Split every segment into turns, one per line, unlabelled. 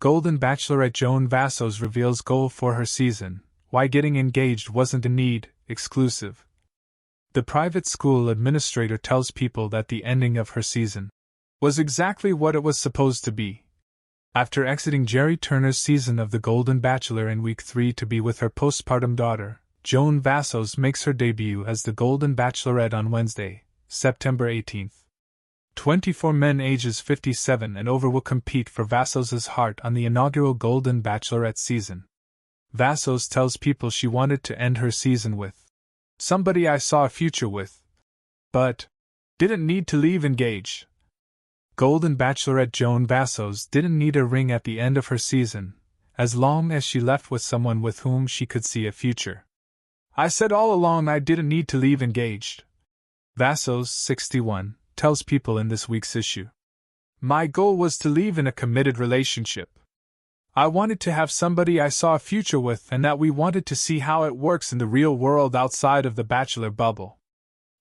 Golden Bachelorette Joan Vassos reveals goal for her season, why getting engaged wasn't a need, exclusive. The private school administrator tells people that the ending of her season was exactly what it was supposed to be. After exiting Jerry Turner's season of The Golden Bachelor in week 3 to be with her postpartum daughter, Joan Vassos makes her debut as the Golden Bachelorette on Wednesday, September 18th. 24 men ages 57 and over will compete for Vassos's heart on the inaugural Golden Bachelorette season. Vassos tells people she wanted to end her season with somebody I saw a future with, but didn't need to leave engaged. Golden Bachelorette Joan Vassos didn't need a ring at the end of her season, as long as she left with someone with whom she could see a future. I said all along I didn't need to leave engaged. Vassos, 61, tells people in this week's issue. My goal was to leave in a committed relationship. I wanted to have somebody I saw a future with and that we wanted to see how it works in the real world outside of the Bachelor bubble.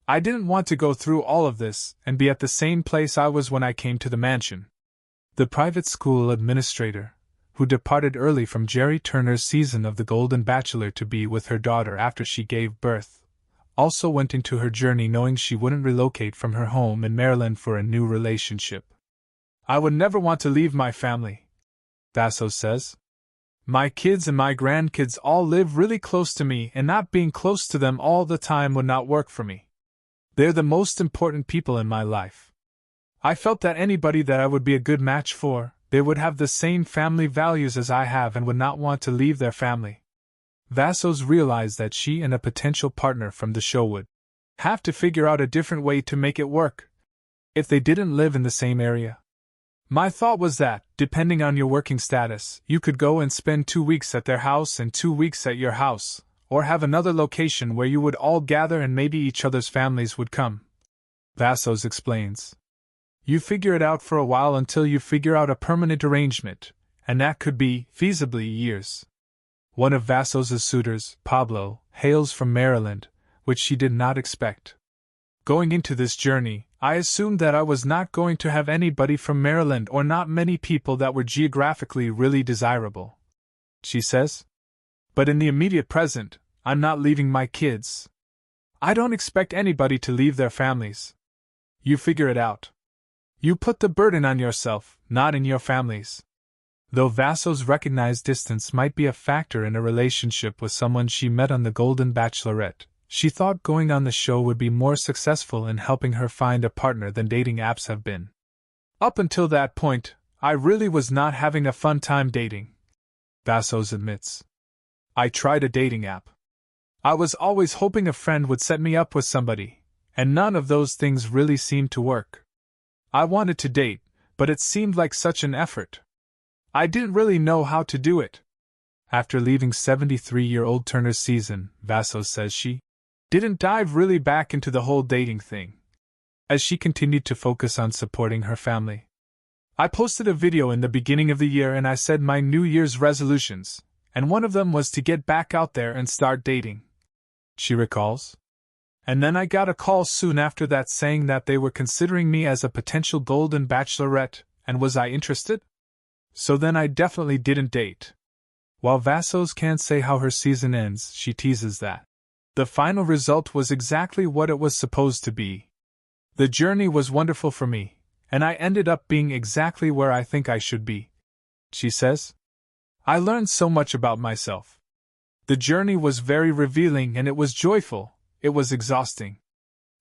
I didn't want to go through all of this and be at the same place I was when I came to the mansion. The private school administrator, who departed early from Jerry Turner's season of The Golden Bachelor to be with her daughter after she gave birth, also went into her journey knowing she wouldn't relocate from her home in Maryland for a new relationship. I would never want to leave my family, Vassos says. My kids and my grandkids all live really close to me, and not being close to them all the time would not work for me. They're the most important people in my life. I felt that anybody that I would be a good match for, they would have the same family values as I have and would not want to leave their family. Vassos realized that she and a potential partner from the show would have to figure out a different way to make it work if they didn't live in the same area. My thought was that, depending on your working status, you could go and spend 2 weeks at their house and 2 weeks at your house, or have another location where you would all gather and maybe each other's families would come. Vassos explains. You figure it out for a while until you figure out a permanent arrangement, and that could be, feasibly, years. One of Vassos's suitors, Pablo, hails from Maryland, which she did not expect. Going into this journey, I assumed that I was not going to have anybody from Maryland or not many people that were geographically really desirable, she says. But in the immediate present, I'm not leaving my kids. I don't expect anybody to leave their families. You figure it out. You put the burden on yourself, not in your families. Though Vassos recognized distance might be a factor in a relationship with someone she met on The Golden Bachelorette, she thought going on the show would be more successful in helping her find a partner than dating apps have been. Up until that point, I really was not having a fun time dating, Vassos admits. I tried a dating app. I was always hoping a friend would set me up with somebody, and none of those things really seemed to work. I wanted to date, but it seemed like such an effort. I didn't really know how to do it. After leaving 73-year-old Turner's season, Vassos says she didn't dive really back into the whole dating thing, as she continued to focus on supporting her family. I posted a video in the beginning of the year and I said my New Year's resolutions, and one of them was to get back out there and start dating, she recalls. And then I got a call soon after that saying that they were considering me as a potential Golden Bachelorette, and was I interested? So then I definitely didn't date. While Vassos can't say how her season ends, she teases that the final result was exactly what it was supposed to be. The journey was wonderful for me, and I ended up being exactly where I think I should be, she says. I learned so much about myself. The journey was very revealing and it was joyful, it was exhausting.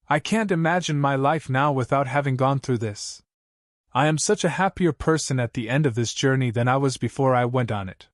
I can't imagine my life now without having gone through this. I am such a happier person at the end of this journey than I was before I went on it.